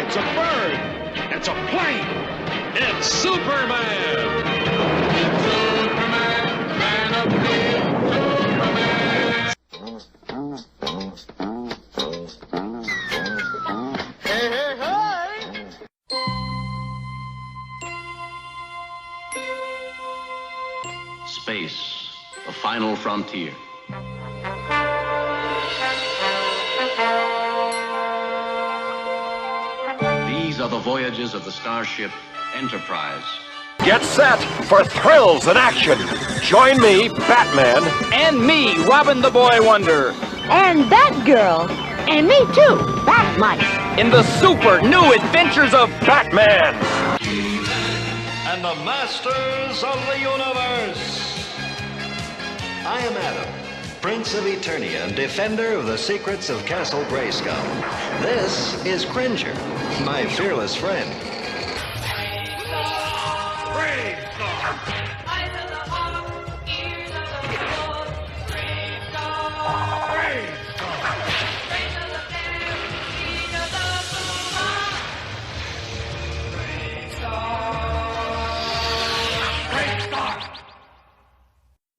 It's a bird. It's a plane. It's Superman. Superman, man of steel. Superman. Hey, hey, hey. Space, the final frontier. These are the voyages of the starship Enterprise. Get set for thrills and action. Join me, Batman. And me, Robin the Boy Wonder. And Batgirl. And me too, Batmite. In the super new adventures of Batman. And the masters of the universe. I am Adam, Prince of Eternia and defender of the secrets of Castle Grayskull. This is Cringer, my fearless friend.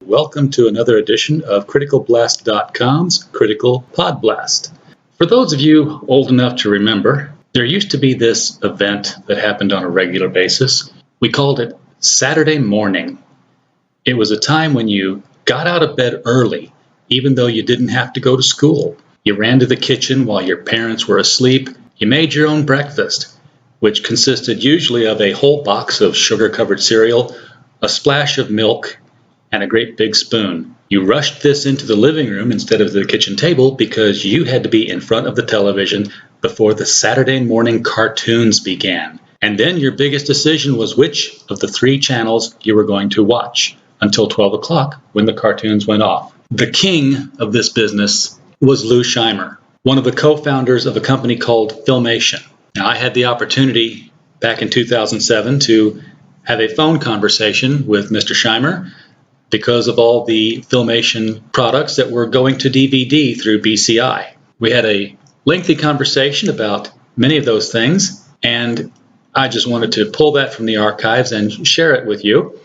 Welcome to another edition of CriticalBlast.com's Critical Pod Blast. For those of you old enough to remember, there used to be this event that happened on a regular basis. We called it Saturday morning. It was a time when you got out of bed early, even though you didn't have to go to school. You ran to the kitchen while your parents were asleep. You made your own breakfast, which consisted usually of a whole box of sugar-covered cereal, a splash of milk, and a great big spoon. You rushed this into the living room instead of the kitchen table because you had to be in front of the television before the Saturday morning cartoons began. And then your biggest decision was which of the three channels you were going to watch until 12 o'clock when the cartoons went off. The king of this business was Lou Scheimer, one of the co-founders of a company called Filmation. Now, I had the opportunity back in 2007 to have a phone conversation with Mr. Scheimer because of all the Filmation products that were going to DVD through BCI. We had a lengthy conversation about many of those things, and I just wanted to pull that from the archives and share it with you.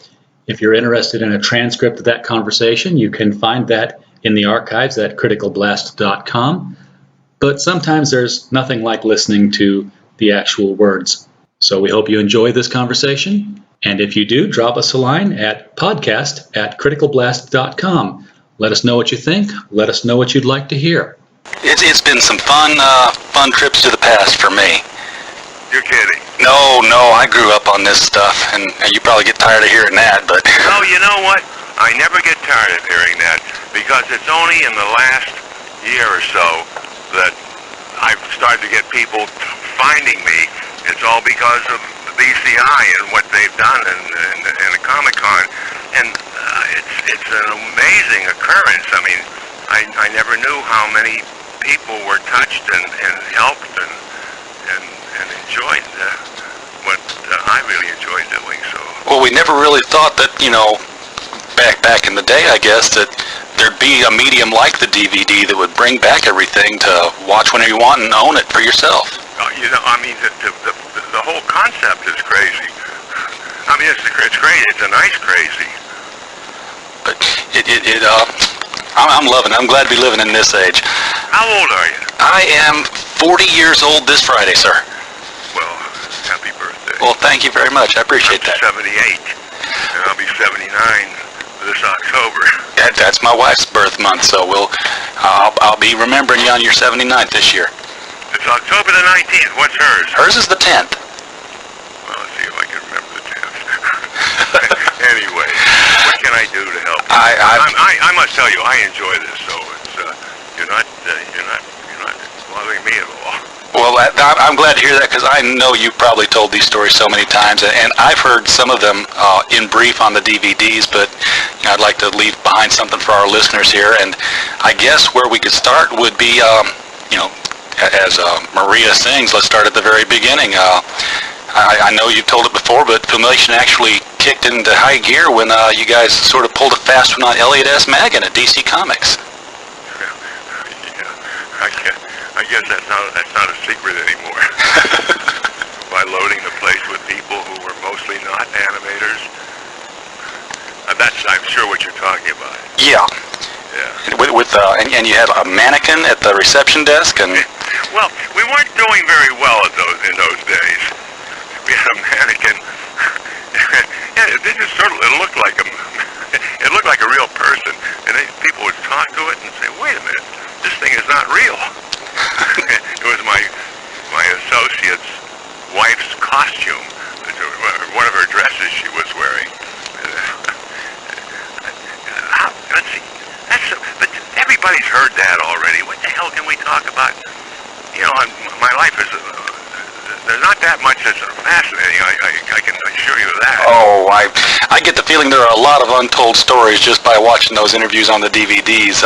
If you're interested in a transcript of that conversation, you can find that in the archives at criticalblast.com. But sometimes there's nothing like listening to the actual words. So we hope you enjoy this conversation. And if you do, drop us a line at podcast@criticalblast.com. Let us know what you think. Let us know what you'd like to hear. It's been some fun trips to the past for me. You're kidding. No, I grew up on this stuff, and you probably get tired of hearing that, but... No, you know what? I never get tired of hearing that, because it's only in the last year or so that I've started to get people finding me. It's all because of BCI and what they've done and the Comic-Con, and it's an amazing occurrence. I mean, I never knew how many people were touched and helped and enjoyed what I really enjoyed doing. So. Well, we never really thought that, back in the day, I guess, that there'd be a medium like the DVD that would bring back everything to watch whenever you want and own it for yourself. The whole concept is crazy. I mean, it's great. It's a nice crazy. But I'm loving it. I'm glad to be living in this age. How old are you? I am 40 years old this Friday, sir. Well, happy birthday. Well, thank you very much. I appreciate that. 78, and I'll be 79 this October. That's my wife's birth month, so I'll be remembering you on your 79th this year. It's October the 19th. What's hers? Hers is the 10th. Well, let's see if I can remember the 10th. Anyway, what can I do to help you? I must tell you, I enjoy this. So it's you're not bothering me at all. Well, I'm glad to hear that, because I know you've probably told these stories so many times, and I've heard some of them in brief on the DVDs, but I'd like to leave behind something for our listeners here. And I guess where we could start would be, as Maria sings, let's start at the very beginning. I know you've told it before, but Filmation actually kicked into high gear when you guys sort of pulled a fast one on Elliot S. Maggin at DC Comics. Yeah, I guess that's not a secret anymore. and you had a mannequin at the reception desk, and Well, we weren't doing very well in those days. We had a mannequin. Yeah, it just sort of it looked like a real person, and people would talk to it and say, "Wait a minute, this thing is not real." It was my associate's wife's costume, one of her dresses she was wearing. Let's see. But everybody's heard that already. What the hell can we talk about? You know, my life is. There's not that much that's fascinating. I can assure you of that. oh, I get the feeling there are a lot of untold stories just by watching those interviews on the DVDs.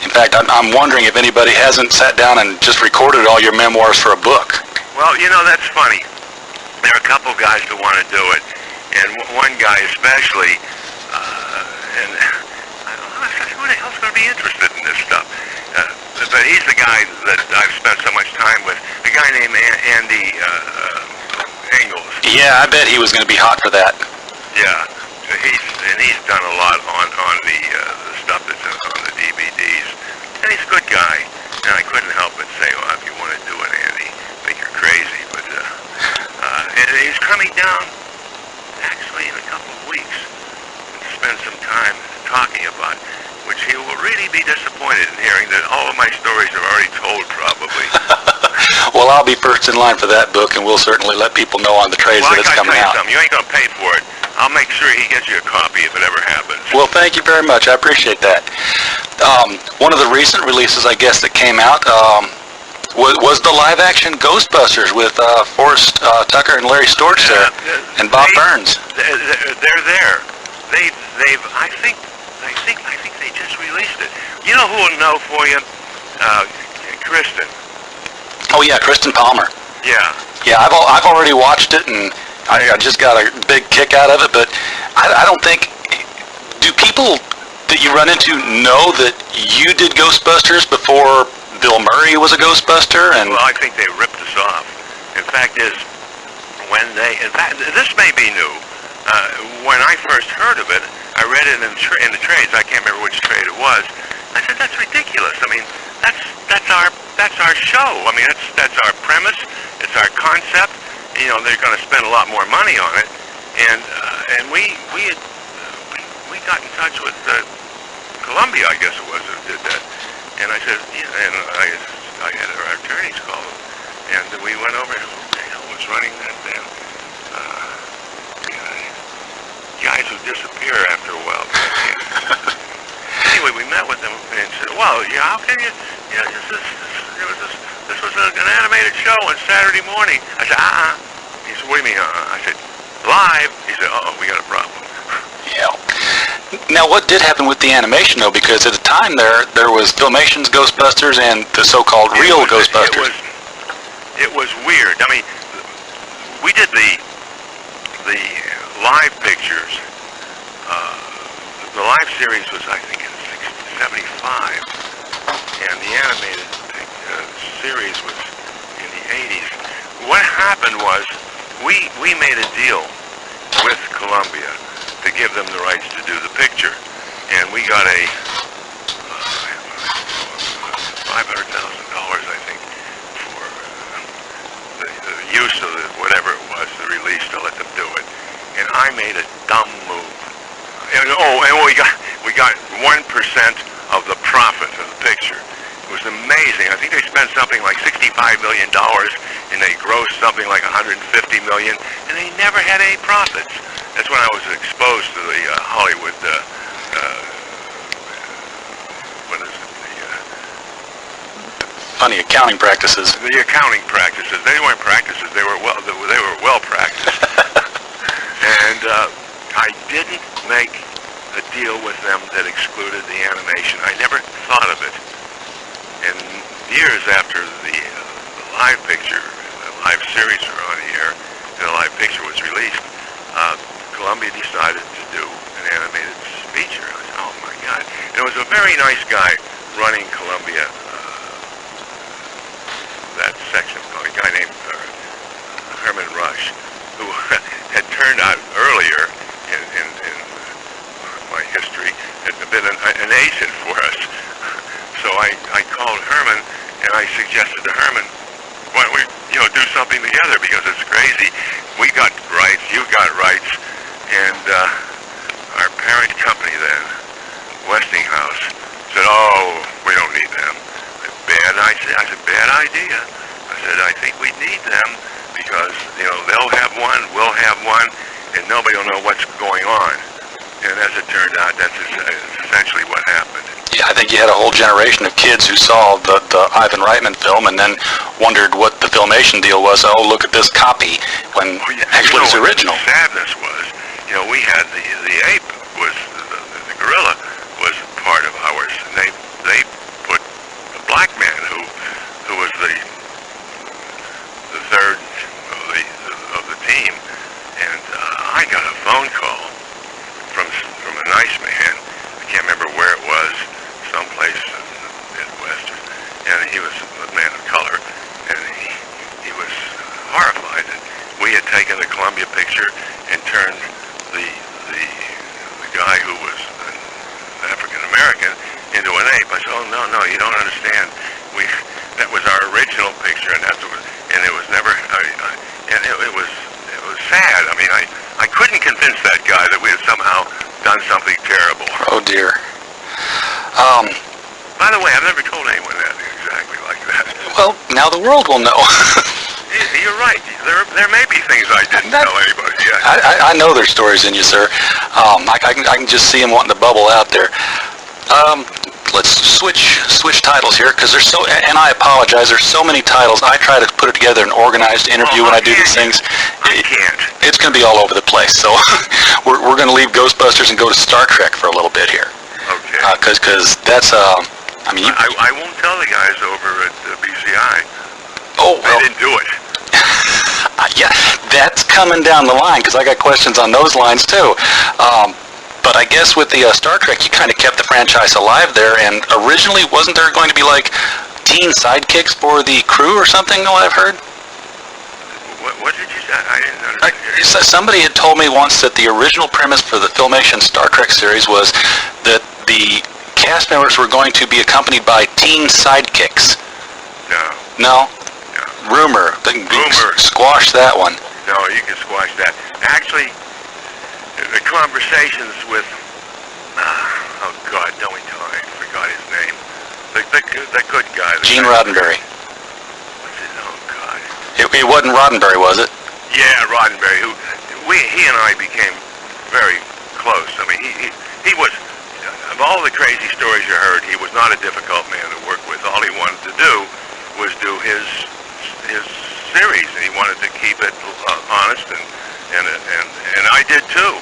In fact, I'm wondering if anybody hasn't sat down and just recorded all your memoirs for a book. Well, you know, that's funny. There are a couple guys that want to do it, and one guy especially, and I don't know, who the hell's going to be interested in this stuff? But he's the guy that I've spent so much time with, a guy named Andy Engels. Yeah, I bet he was going to be hot for that. Yeah, he's done a lot on the stuff that's on the DVDs, and he's a good guy. And I couldn't help but say, well, if you want to do it, Andy, I think you're crazy. But and he's coming down actually in a couple of weeks to spend some time talking about it, which he will really be disappointed in hearing that all of my stories are already told, probably. Well, I'll be first in line for that book, and we'll certainly let people know on the trades that it's coming out. You ain't going to pay for it. I'll make sure he gets you a copy if it ever happens. Well, thank you very much. I appreciate that. One of the recent releases, I guess, that came out was the live-action Ghostbusters with Forrest Tucker and Larry Storch there, and Bob Burns. They're there. I think they just released it. You know who will know for you? Kristen. Oh yeah, Kristen Palmer. Yeah. Yeah, I've already watched it, and I just got a big kick out of it. But I don't think, do people that you run into know that you did Ghostbusters before Bill Murray was a Ghostbuster? And well, I think they ripped us off. In fact, this may be new. When I first heard of it, I read it in the trades. I can't remember which trade it was. I said, that's ridiculous. I mean, that's our show. I mean, that's our premise. It's our concept. You know, they're going to spend a lot more money on it. And we got in touch with Columbia, I guess it was, that did that. And I said, yeah, and I had our attorneys call them, and we went over. Who the hell was running that then? Guys who disappear after a while. Anyway, we met with them and said, well, yeah, how can you, this was an animated show on Saturday morning. I said, He said, what do you mean, I said, live. He said, we got a problem. yeah. Now, what did happen with the animation, though? Because at the time there was Filmation's Ghostbusters and the so-called real Ghostbusters. It was weird. I mean, we did the live pictures. The live series was, I think, in 75, and the animated series was in the 80s. What happened was we made a deal with Columbia to give them the rights to do the picture, and we got a $500,000, I think, for the use of whatever it was, the release, to let them do it. And I made a dumb move. And we got 1% of the profit of the picture. It was amazing. I think they spent something like $65 million, and they grossed something like $150 million, and they never had any profits. That's when I was exposed to the Hollywood. What is it? Funny accounting practices. The accounting practices. They weren't practices. They were well practiced. And I didn't make a deal with them that excluded the animation. I never thought of it. And years after the live picture, the live series were on the air, and the live picture was released, Columbia decided to do an animated feature. I said, oh my God. And it was a very nice guy running Columbia, that section, a guy named Herman Rush, who had turned out earlier in my history, had been an agent for us. I called Herman, and I suggested to Herman, why don't we, do something together, because it's crazy. We got rights, you got rights, and our parent company then, Westinghouse, said, oh, we don't need them. I said, bad idea. I said, I think we need them, because, they'll have one, we'll have one, and nobody will know what's going on. And as it turned out, that's essentially what happened. Yeah, I think you had a whole generation of kids who saw the Ivan Reitman film and then wondered what the Filmation deal was. Oh, look at this copy, when actually it's original. The sadness was, we had the ape was, the gorilla was part of ours, and they put a black man who was the third of the team, and I got a phone call from a nice man. I can't remember where it was, someplace in the Midwest, and he was a man of color, and he was horrified that we had taken the Columbia picture and turned the guy who was an African American into an ape. I said, oh no, you don't understand. That was our original picture, and it was never. And it was sad. I mean, I couldn't convince that guy that we had somehow done something terrible. Oh dear. By the way, I've never told anyone that exactly like that. Well, now the world will know. You're right. There may be things I didn't tell anybody yet. I know there's stories in you, sir. I can just see them wanting to bubble out there. Let's switch titles here, because there's so, and I apologize, there's so many titles. I try to put it together in an organized interview when I do these things. I can't. It's going to be all over the place. So we're going to leave Ghostbusters and go to Star Trek for a little bit here. Okay. Because that's I mean, I won't tell the guys over at BCI. Oh, well. They didn't do it. Yeah, that's coming down the line, because I got questions on those lines too. But I guess with the Star Trek, you kind of kept the franchise alive there, and originally wasn't there going to be like teen sidekicks for the crew or something, what I've heard? What did you say? I didn't understand. Somebody had told me once that the original premise for the Filmation Star Trek series was that the cast members were going to be accompanied by teen sidekicks. No? Rumor. Rumor. Squash that one. No, you can squash that. Actually, the conversations with, oh God, don't we tell I forgot his name. The good guy. Gene Roddenberry. What's his, oh God. It wasn't Roddenberry, was it? Yeah, Roddenberry. He and I became very close. I mean, he was, of all the crazy stories you heard, he was not a difficult man to work with. All he wanted to do was do his series, and he wanted to keep it honest, and I did too,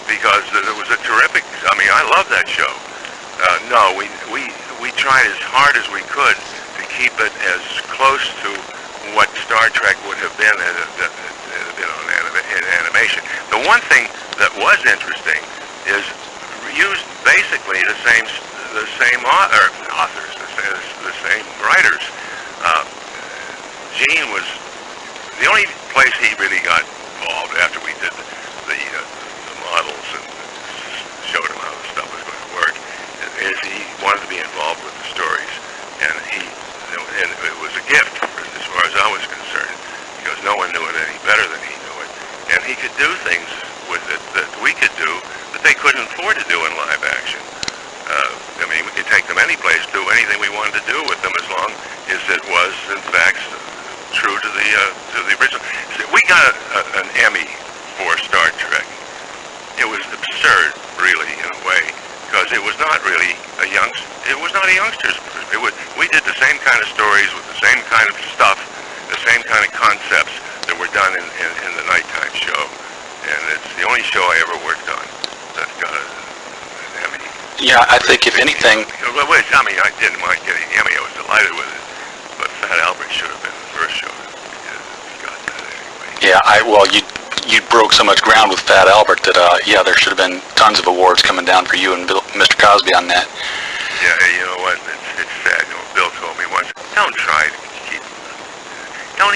because it was a terrific. I mean, I love that show. No, we tried as hard as we could to keep it as close to what Star Trek would have been had it been on animation. The one thing that was interesting is used basically the same authors, the same writers. Gene was the only place he really got involved after we did the models and showed him how the stuff was going to work. Is he wanted to be involved with the stories, and it was a gift as far as I was concerned, because no one knew it any better than he knew it, and he could do things with it that we could do that they couldn't afford to do in live action. I mean, we could take them any place, do anything we wanted to do with them, as long as it was, in fact, true to the original. We got an Emmy for Star Trek. It was absurd, really, in a way, because it was not really it was not a youngster's. We did the same kind of stories with the same kind of stuff, the same kind of concepts that were done in the nighttime show, and it's the only show I ever worked on that's got an Emmy. Yeah, I think if anything. I mean, I didn't mind getting the Emmy. I was delighted with it, but Fat Albert should have been the first show that got that anyway. Yeah, you broke so much ground with Fat Albert that there should have been tons of awards coming down for you and Mr. Cosby on that. Yeah, you know what? It's sad. Bill told me once, don't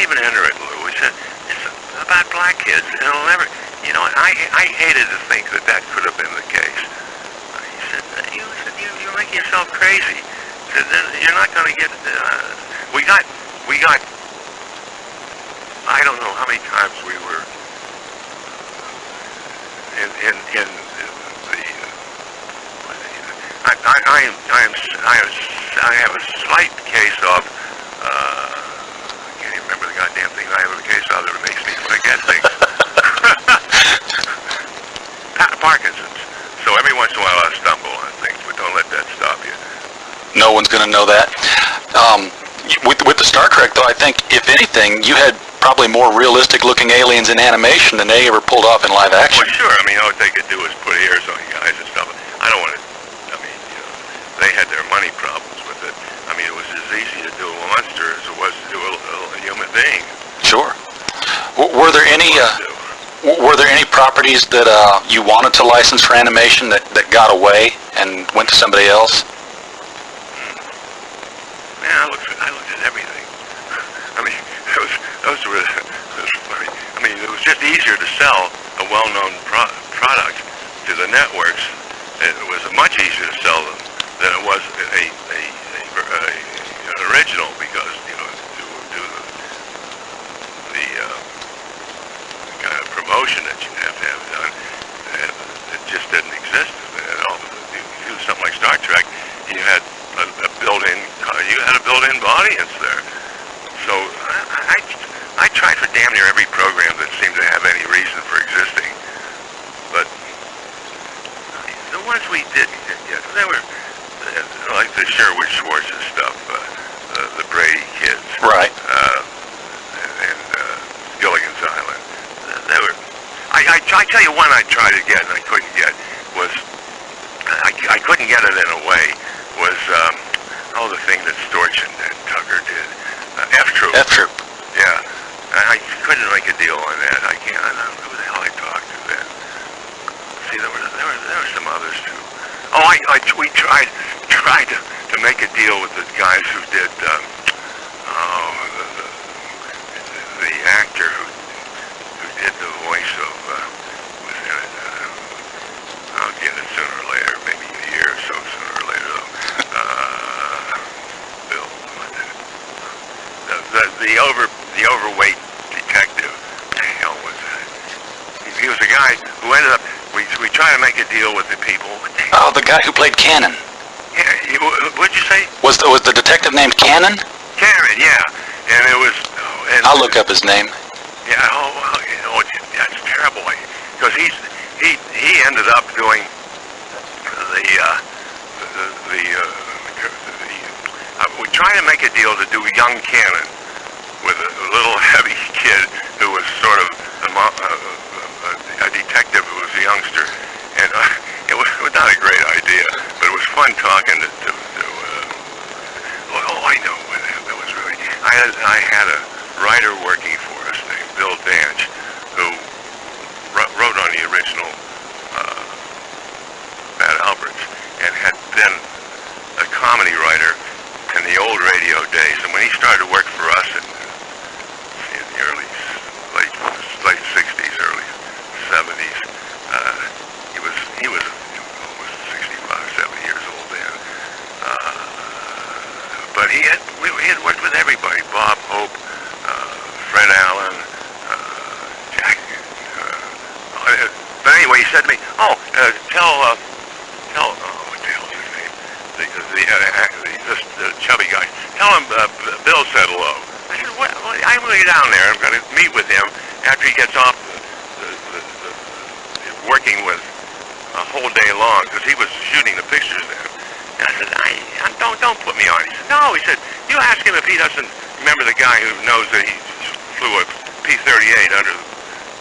even enter it, Lou. He said, it's about black kids. It'll never, I hated to think that could have been the case. He said, you make yourself crazy you're not going to get. We got. I don't know how many times we were in the. I have a slight case of. I can't even remember the goddamn thing I have a case of that makes me forget things. Parkinson's. So every once in a while I stumble on things, but don't let that stop you. No one's going to know that. With the Star Trek, though, I think, if anything, you had probably more realistic-looking aliens in animation than they ever pulled off in live action. Well, sure. I mean, all they could do was put ears on you guys and stuff. I don't want to. I mean, they had their money problems with it. I mean, it was as easy to do a monster as it was to do a human being. Sure. Were there any properties that you wanted to license for animation that got away and went to somebody else? Man, I looked at everything. I mean, those were. I mean, it was just easier to sell a well-known product to the networks. It was much easier to sell them than it was an original, because to do the kind of promotion that you have to have done, it just didn't exist. You do something like Star Trek, you had a built-in audience there. So I tried for damn near every program that seemed to have any reason for existing, but the ones we did, they were like the Sherwood Schwartz and stuff, the Brady Kids, right, and Gilligan's Island. They were. I tell you one I tried to get and I couldn't get was I couldn't get it in a way was the thing that Storch and Tucker did, F-Troop. F-Troop. Yeah, I couldn't make a deal on that. I don't know who the hell I talked to then. See, there were some others too. Oh, we tried to make a deal with the guys who did the actor who did the voice of was in it. I'll get it sooner or later, maybe a year or so sooner or later though. Bill, the overweight detective. What the hell was that? He was a guy who ended up. We tried to make a deal with the people. Oh, the guy who played Cannon. Yeah, what'd you say? Was the detective named Cannon? Cannon, yeah. And it was. I'll look up his name. Yeah. That's terrible. Because he ended up doing we tried to make a deal to do young Cannon with a little heavy kid who was sort of a detective who was a youngster, and it was not a great idea, but it was fun talking to I know, that was really. I had a writer working for us named Bill Danch, who wrote on the original Bad Alberts, and had been a comedy writer in the old radio days. And when he started to work for us in the late 60s, early 70s, he was almost 65, 70 years old then. But we had worked with everybody: Bob Hope, Fred Allen, Jack. But anyway, he said to me, "Oh, tell what the hell is his name? The chubby guy. Tell him Bill said hello." I said, "What? I'm going to get down there. I'm going to meet with him after he gets off working with a whole day long, because he was shooting the pictures then." And I said, "Don't put me on." He said, "No." He said, "You ask him if he doesn't remember the guy who knows that he flew a P-38 under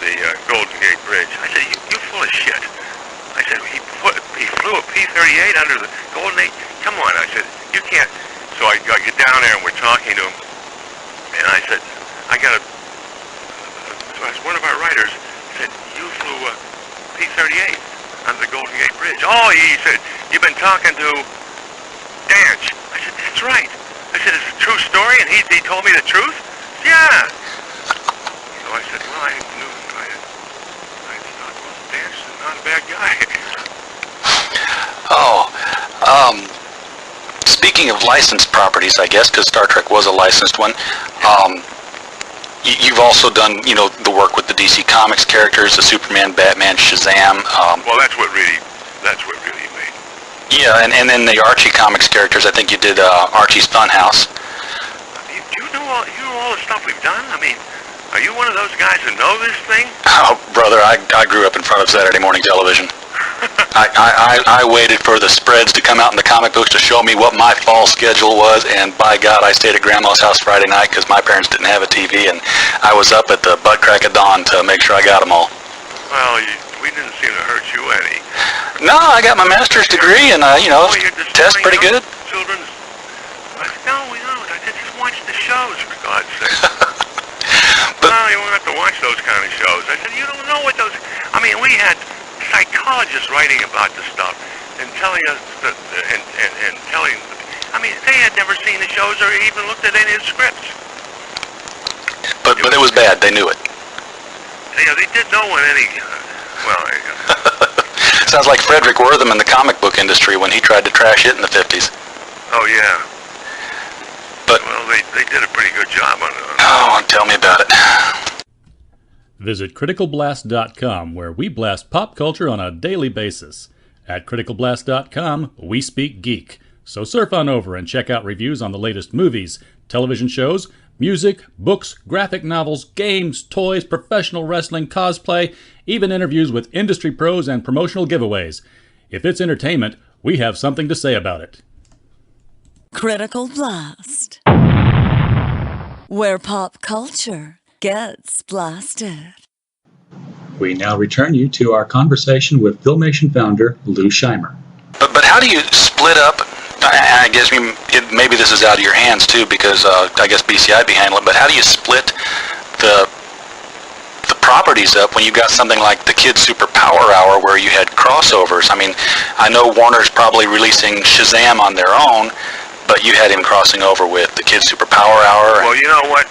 the Golden Gate Bridge." I said, "You full of shit." I said, he flew a P-38 under the Golden Gate? Come on." I said, "You can't." So I get down there and we're talking to him, and I said, so I asked one of our writers, said, "You flew a P-38 under the Golden Gate Bridge?" "Oh," he said, "you've been talking to Danch." I said, "That's right." I said, "It's a true story, and he told me the truth?" "Yeah." So I said, "Well, I knew I thought, well, Danch is not a bad guy." speaking of licensed properties, I guess, because Star Trek was a licensed one, you've also done, the work with the DC Comics characters, the Superman, Batman, Shazam. Well, that's what really made. Yeah, and then the Archie Comics characters. I think you did Archie's Funhouse. You know all the stuff we've done? I mean, are you one of those guys who know this thing? Oh, brother, I grew up in front of Saturday morning television. I waited for the spreads to come out in the comic books to show me what my fall schedule was, and by God, I stayed at Grandma's house Friday night because my parents didn't have a TV, and I was up at the butt crack of dawn to make sure I got them all. Well, we didn't seem to hurt you any. No, I got my master's degree, and, test pretty good. Children's... No, we don't. I just watch the shows, for God's sake. No, you won't have to watch those kind of shows. I said, you don't know what those... I mean, we had psychologists writing about the stuff and telling us that, and telling... I mean, they had never seen the shows or even looked at any of the scripts. But it was bad. They knew it. Yeah, they did know when any... Sounds like Frederick Wortham in the comic book industry when he tried to trash it in the 50s. Oh, yeah. But... Well, they did a pretty good job on it. Oh, tell me about it. Visit criticalblast.com, where we blast pop culture on a daily basis. At criticalblast.com, we speak geek. So surf on over and check out reviews on the latest movies, television shows, music, books, graphic novels, games, toys, professional wrestling, cosplay, even interviews with industry pros and promotional giveaways. If it's entertainment, we have something to say about it. Critical Blast, where pop culture gets blasted. We now return you to our conversation with Filmation founder Lou Scheimer. But how do you split up? I guess maybe this is out of your hands too, because I guess BCI be handling it. But how do you split the properties up when you got something like the Kids Super Power Hour where you had crossovers? I mean, I know Warner's probably releasing Shazam on their own, but you had him crossing over with the Kids Super Power Hour. Well, you know what?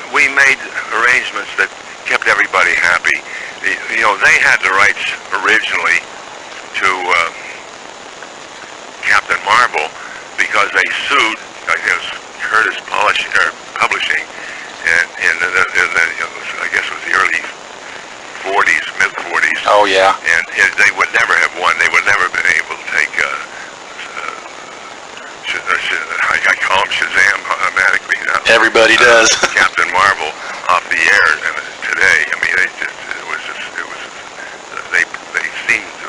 We made arrangements that kept everybody happy. They had the rights originally to Captain Marvel because they sued, I guess, Curtis Publishing, and I guess it was the early 40s, mid-40s. Oh, yeah. And they would never have won. They would never have been able to take, I call him Shazam automatically now. Everybody does. Captain Marvel off the air today. I mean, they seemed to,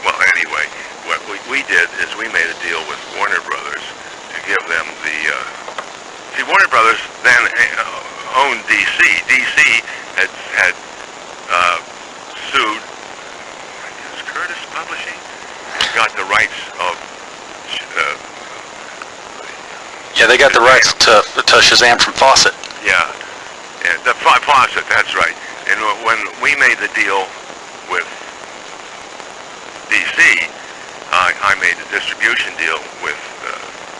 well, anyway, what we did is we made a deal with Warner Brothers to give them the, see, Warner Brothers then owned DC. DC had sued, I guess, Curtis Publishing, got the rights of, yeah, they got the rights to Shazam from Fawcett. Yeah, and the Fawcett, that's right. And when we made the deal with DC, I made a distribution deal with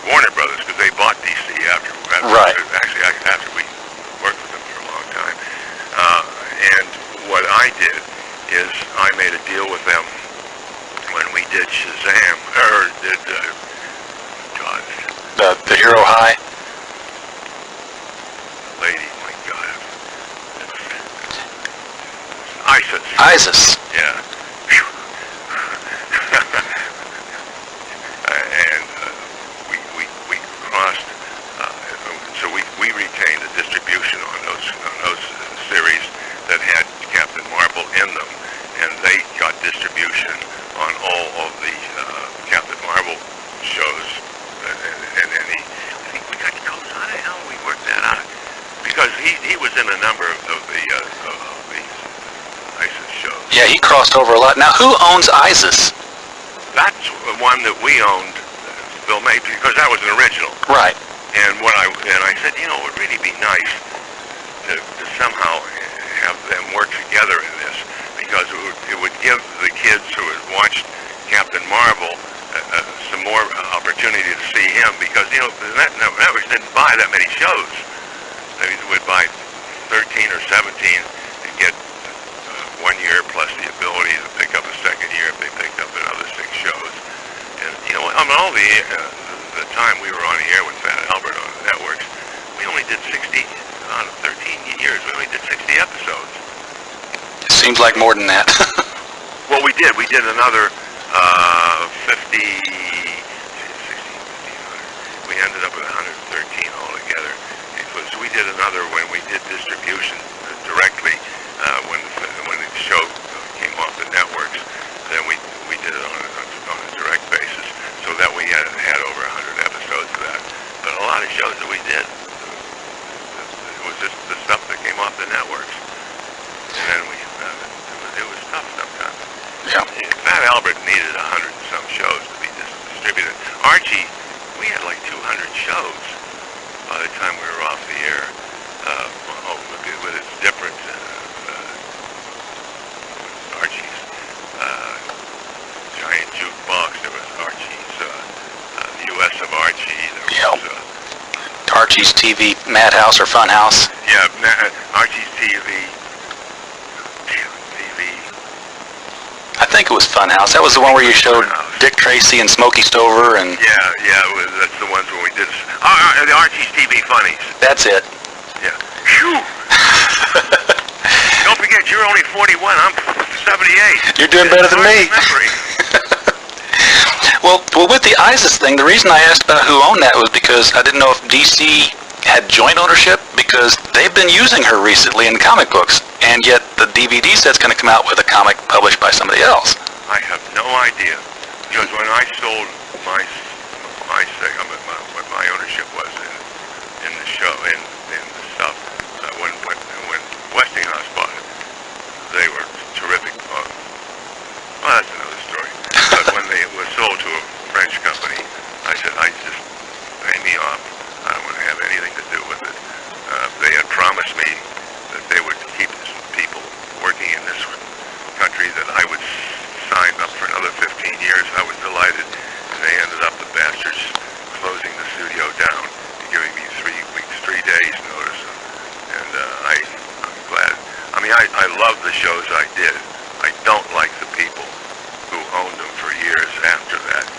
Warner Brothers because they bought DC after we worked with them for a long time. And what I did is I made a deal with them when we did Shazam, or did the Hero High. Lady, my God, ISIS. Yeah. And we crossed. So we retained the distribution on those series that had Captain Marvel in them, and they got distribution on all of the Captain Marvel shows. And I think we got codes. How the hell we worked that out? Because he was in a number of these ISIS shows. Yeah, he crossed over a lot. Now, who owns ISIS? That's the one that we owned, Filmation, because that was an original. Right. And I said, it would really be nice to somehow have them work together in this, because it would give the kids who had watched Captain Marvel some more opportunity to see him, because the networks didn't buy that many shows. They would buy 13 or 17 and get 1 year plus the ability to pick up a second year if they picked up another 6 shows. And all the time we were on the air with Fat Albert on the networks, we only did 60, out of 13 years, we only did 60 episodes. It seems like more than that. Well, we did. We did another 50, 60, 50, 100. We ended up with 113 altogether. We did another when we did distribution directly, when the show came off the networks. Then we did it on a direct basis, so that we had over 100 episodes of that. But a lot of shows that we did, it was just the stuff that came off the networks. And then it was tough sometimes. Yeah. Fat Albert needed 100 and some shows to be distributed. Archie, we had like 200 shows by the time we were off the air. With its different Archie's giant jukebox. There was Archie's the U.S. of Archie. There was Archie's TV Madhouse or Funhouse. Yeah, Archie's TV. I think it was Funhouse. That was the one where you showed Dick Tracy and Smokey Stover and... Yeah, that's the ones where we did... the Archie's TV Funnies. That's it. Yeah. Phew! Don't forget, you're only 41. I'm 78. You're doing better than me. Well, with the ISIS thing, the reason I asked about who owned that was because I didn't know if DC had joint ownership, because they've been using her recently in comic books, and yet the DVD set's going to come out with a comic published by somebody else. I have no idea, because when I sold my segment, what my ownership was in the show, in the stuff, when Westinghouse bought it, they were terrific. Well, that's another story. But when it was sold to a French company, I said, just pay me off. I don't want to have anything to do with it. They had promised me that they would keep people working in this country, that I would sign up for another 15 years. I was delighted. And they ended up, the bastards, closing the studio down and giving me 3 days notice. And I'm glad. I mean, I love the shows I did. I don't like the people who owned them for years after that.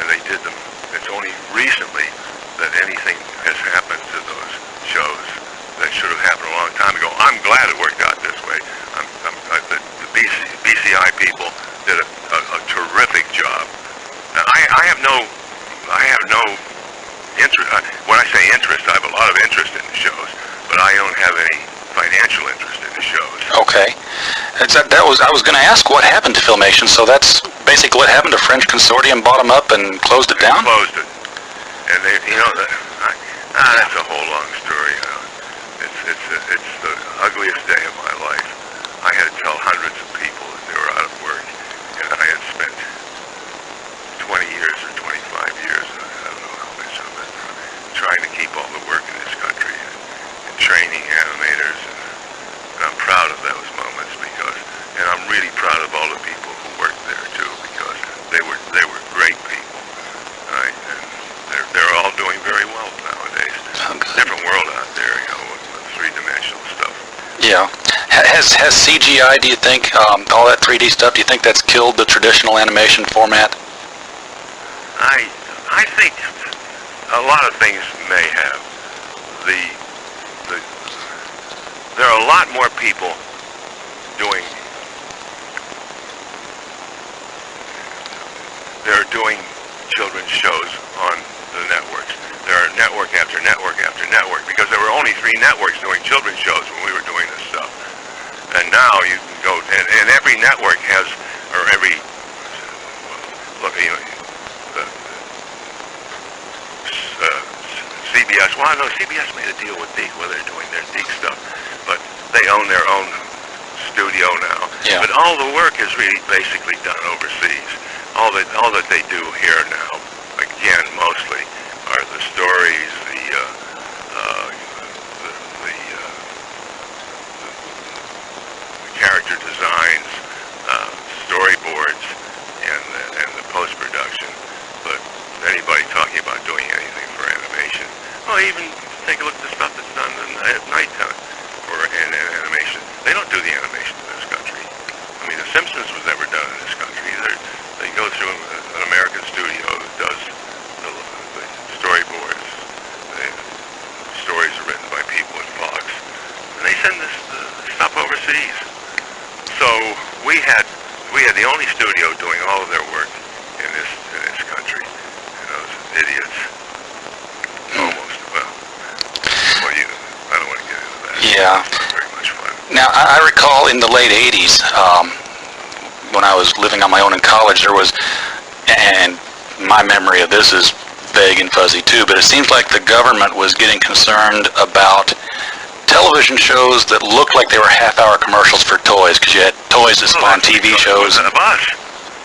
And they did them. It's only recently that anything has happened to those shows that should have happened a long time ago. I'm glad it worked out this way. The BCI people did a terrific job. Now, I have no interest. When I say interest, I have a lot of interest in the shows, but I don't have any financial interest in the shows. Okay. I was going to ask what happened to Filmation, so that's basically what happened. A French consortium bought them up and closed it down? Closed it. And they, that's a whole long story. It's the ugliest day of my life. I had to tell hundreds of people that they were out of work, and I had spent 20 years or 25 years, I don't know how much of it, trying to keep all the work in this country and training animators, and I'm proud of those moments and I'm really proud of all the people who worked there too, because they were great people, right? And they're all doing very well nowadays. Different world out there, with three-dimensional stuff. Yeah. Has CGI, do you think, all that 3D stuff, do you think that's killed the traditional animation format? I think a lot of things may have. There are a lot more people doing children's shows on the networks. There are network after network after network, because there were only 3 networks doing children's shows when we were doing this stuff. And now you can go, and every network has, or every, CBS, well, no, CBS made a deal with Deke where they're doing their Deke stuff, but they own their own studio now. Yeah. But all the work is really basically done overseas. All that they do here now, again, mostly, are the stories, the character designs, storyboards, and the post-production. But anybody talking about doing anything for animation, well, even take a look at the stuff that's done at nighttime for animation. They don't do the animation in this country. I mean, The Simpsons was never done in this country. They go through an American studio that does the send this stuff overseas. So we had the only studio doing all of their work in this country. And those idiots, almost. Well, I don't want to get into that. Yeah. It's not very much fun. Now, I recall in the late 80s, when I was living on my own in college, there was, and my memory of this is vague and fuzzy too, but it seems like the government was getting concerned about television shows that looked like they were half-hour commercials for toys, because you had toys that spawned TV shows. The bus.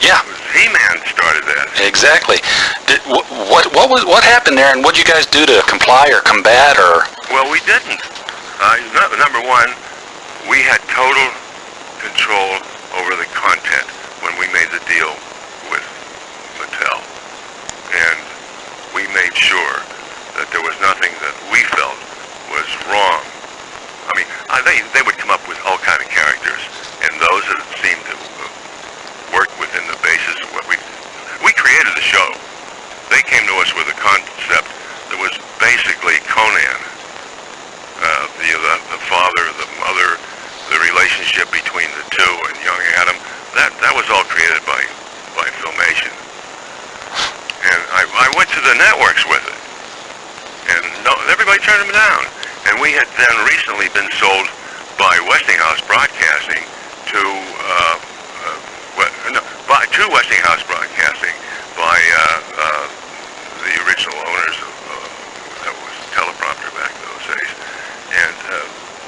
Yeah. He-Man started that. Exactly. What happened there, and what did you guys do to comply or combat, or? Well, we didn't. Number one, we had total control over the content when we made the deal with Mattel, and we made sure that there was nothing that we felt was wrong. I mean, they would come up with all kind of characters, and those that seemed to work within the basis of what we created the show. They came to us with a concept that was basically Conan, the father, the mother, the relationship between the two, and young Adam. That was all created by Filmation, and I went to the networks with it, and everybody turned them down. And we had then recently been sold by Westinghouse Broadcasting to Westinghouse Broadcasting by the original owners of that was Teleprompter back in those days, and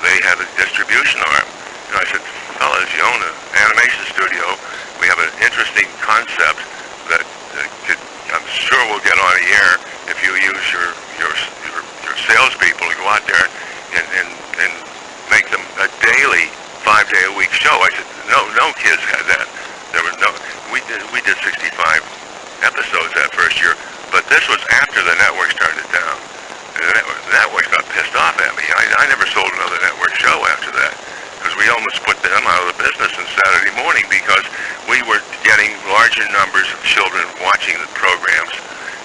they had a distribution arm. And I said, fellas, you own an animation studio. We have an interesting concept that I'm sure will get on the air if you use your salespeople to go out there and make them a daily 5-day-a-week show. I said, no kids had that. There was no. We did 65 episodes that first year, but this was after the networks turned it down. The networks got pissed off at me. I never sold another network show after that, because we almost put them out of the business on Saturday morning because we were getting larger numbers of children watching the programs.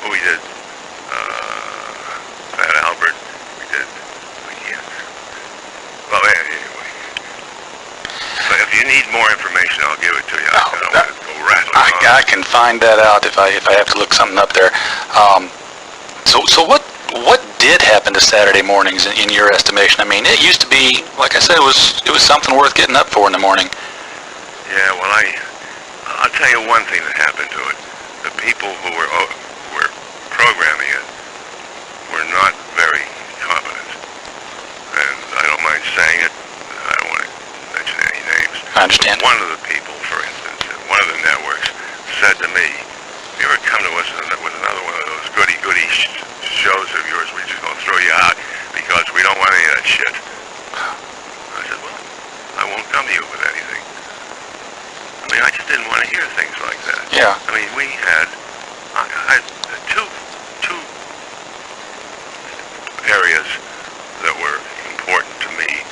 We did Fat Albert. Well, anyway. But if you need more information, I'll give it to you. I don't want to go rattling on. I can find that out if I have to look something up there. So what did happen to Saturday mornings in your estimation? I mean, it used to be, like I said, it was something worth getting up for in the morning. Yeah, well, I'll tell you one thing that happened to it. The people who were programming it were not very competent. And I don't mind saying it. I don't want to mention any names. I understand. One of the people, for instance, at one of the networks said to me, if you ever come to us with another one of those goody-goody shows of yours, we're just going to throw you out because we don't want any of that shit. I said, well, I won't come to you with anything. I mean, I just didn't want to hear things like that. Yeah. I mean, we had two areas that were important to me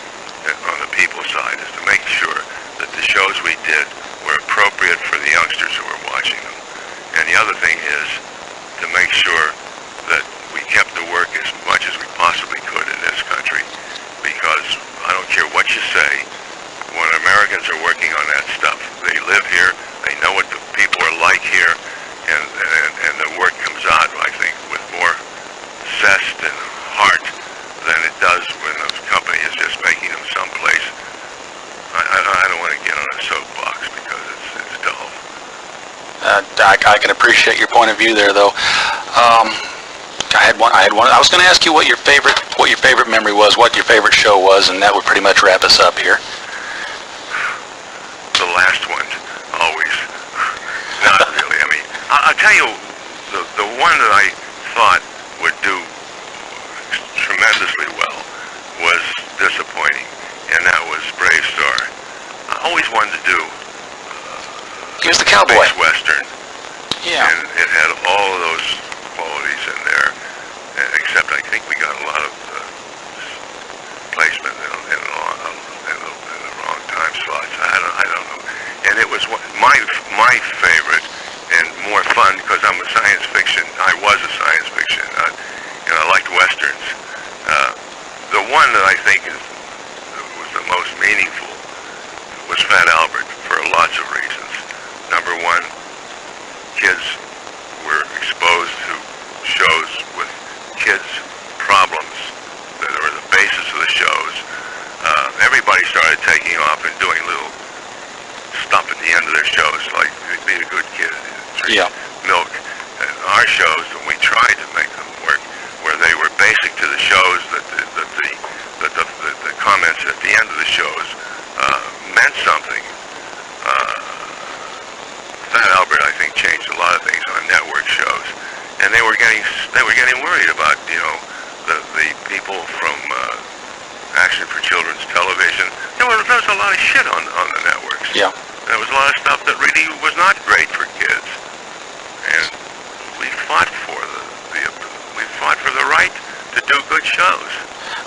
on the people side, is to make sure that the shows we did were appropriate for the youngsters who were watching them. And the other thing is to make sure that we kept the work as much as we possibly could in this country, because I don't care what you say, when Americans are working on that stuff, they live here, they know what the people are like here, and the work comes out, I think, with more zest and heart than it does when a company is just making them someplace. I don't want to get on a soapbox because it's dull. I can appreciate your point of view there, though. I had one. I was going to ask you what your favorite memory was, what your favorite show was, and that would pretty much wrap us up here. The last one, always. Not really. I mean, I'll tell you, the one that I thought would do tremendously well was disappointing, and that was Brave Star. I always wanted to do he was the cowboy. Space Western. Yeah. And it had all of those qualities in there, except I think we got a lot of placement in the wrong time slots. I don't know. And it was my favorite and more fun, because I'm a science fiction. I was a science fiction, and I liked Westerns. The one that I think was meaningful was Fat Albert for lots of reasons. Number one, kids were exposed to shows with kids' problems that were the basis of the shows. Everybody started taking off and doing little stuff at the end of their shows, like be a good kid, drink milk. And our shows, when we tried to make them work, where they were basic to the shows, that the comments at the end of the shows meant something. Fat Albert, I think, changed a lot of things on network shows, and they were getting worried about, you know, the people from Action for Children's Television. There was a lot of shit on the networks. Yeah. There was a lot of stuff that really was not great for kids, and we fought for the right to do good shows.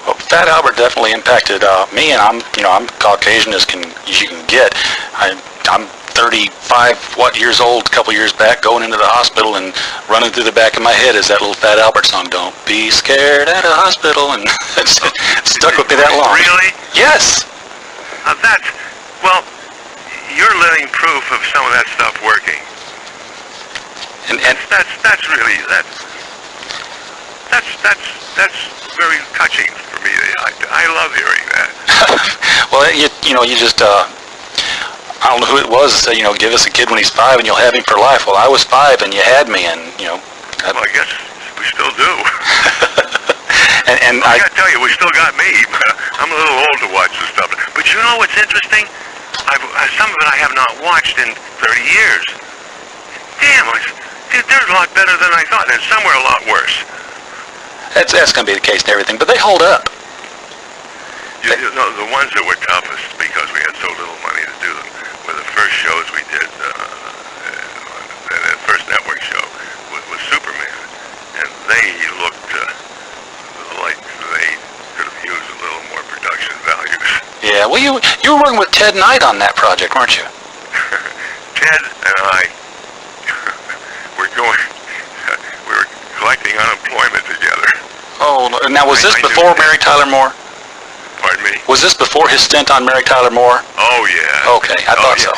Well, Fat Albert definitely impacted me, and I'm Caucasian as you can get. I'm 35 years old, a couple years back, going into the hospital, and running through the back of my head is that little Fat Albert song, "Don't Be Scared at a Hospital," and it stuck with me that long. Really? Yes. You're living proof of some of that stuff working. And that's really that's very touching for me. I love hearing that. Well, you just I don't know who it was that said, give us a kid when he's 5 and you'll have him for life. Well, I was 5 and you had me, and Well, I guess we still do. and I gotta tell you, we still got me. I'm a little old to watch this stuff. But you know what's interesting? Some of it I have not watched in 30 years. Damn, they're a lot better than I thought, and some were a lot worse. That's going to be the case and everything, but they hold up. You know, the ones that were toughest, because we had so little money to do them, were the first shows we did. The first network show was Superman, and they looked like they could have used a little more production values. Yeah, well, you were working with Ted Knight on that project, weren't you? Ted and I we were collecting unemployment together. Oh, now was this before Mary Tyler Moore? Pardon me? Was this before his stint on Mary Tyler Moore? Oh, yeah. Okay, I thought so.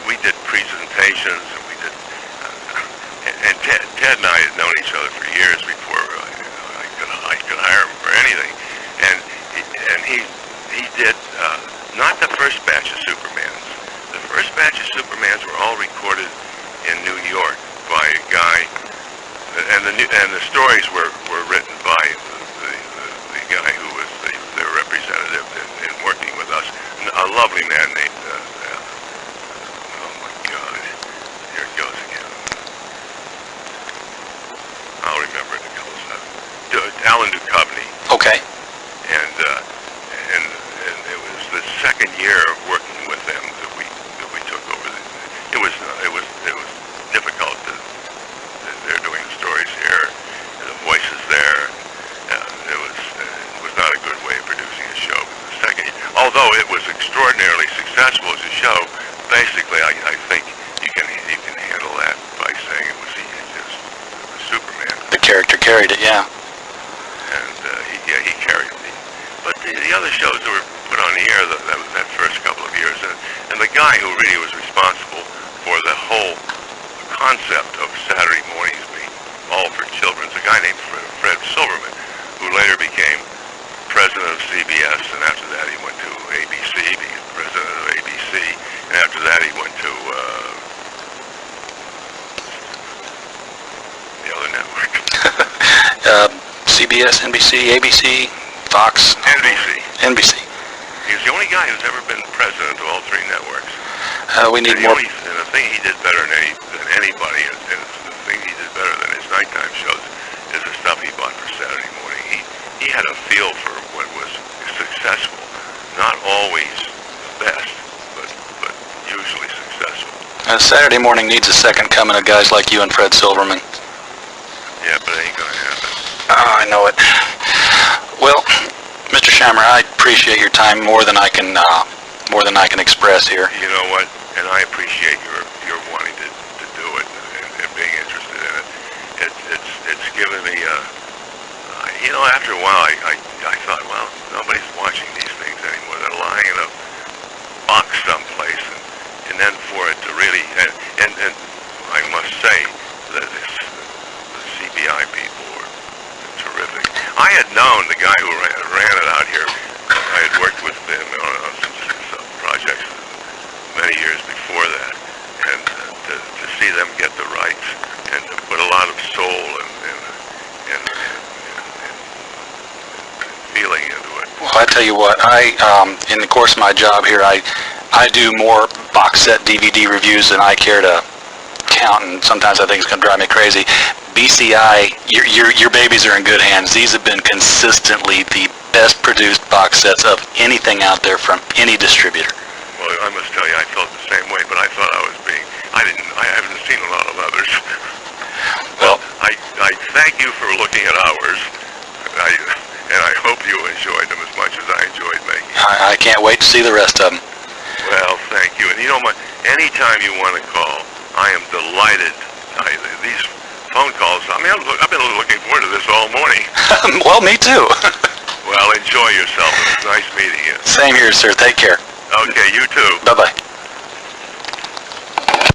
We did presentations, and we did, and Ted and I had known each other for years before I could hire him for anything, and he did not the first batch of Supermans. The first batch of Supermans were all recorded in New York by a guy, and the stories were written by the guy who was their representative in working with us, a lovely man named oh my God, here it goes again. I'll remember it in a couple of seconds. Alan Duchovny. Okay. And it was the second year of working with them that we took over. It was difficult. They're doing the stories here, and the voices there. It was not a good way of producing a show. The second year, although it was extraordinarily successful as a show, basically I think you can handle that by saying it was Superman. The character carried it, yeah. And he carried me. But the other shows that were put on the air that first couple of years, and the guy who really was responsible for the whole concept of Saturday mornings being all for children, is a guy named Fred Silverman, who later became president of CBS, and after that he went to ABC, became president of ABC, and after that he went to the other network. CBS, NBC, ABC, Fox. NBC. He's the only guy who's ever been president of all 3 networks. We need more. And the thing he did better than anybody, and the thing he did better than his nighttime shows, is the stuff he bought for Saturday morning. He had a feel for what was successful. Not always the best, but usually successful. Saturday morning needs a second coming of guys like you and Fred Silverman. Yeah, but it ain't gonna happen. I know it. Well, Mr. Scheimer, I appreciate your time more than I can express here. You know what? And I appreciate your wanting to do it and being interested in it. It's given me after a while, I thought, well, nobody's watching these things anymore. They're lying in a box someplace, and then for it to really, and I must say that the CBI people were terrific. I had known the guy who ran it out here. I had worked with him on some projects many years before that, and to see them get the rights and to put a lot of soul and feeling into it. Well, I tell you what, in the course of my job here, I do more box set DVD reviews than I care to count, and sometimes I think it's going to drive me crazy. BCI, your babies are in good hands. These have been consistently the best produced box sets of anything out there from any distributor. Well, I must tell you, I felt the same way, but I thought I haven't seen a lot of others. Well, I thank you for looking at ours, and I hope you enjoyed them as much as I enjoyed making them. I can't wait to see the rest of them. Well, thank you. And anytime you want to call, I am delighted. These phone calls, I've been looking forward to this all morning. Well, me too. Well, enjoy yourself. It was nice meeting you. Same here, sir. Take care. Okay, you too. Bye-bye.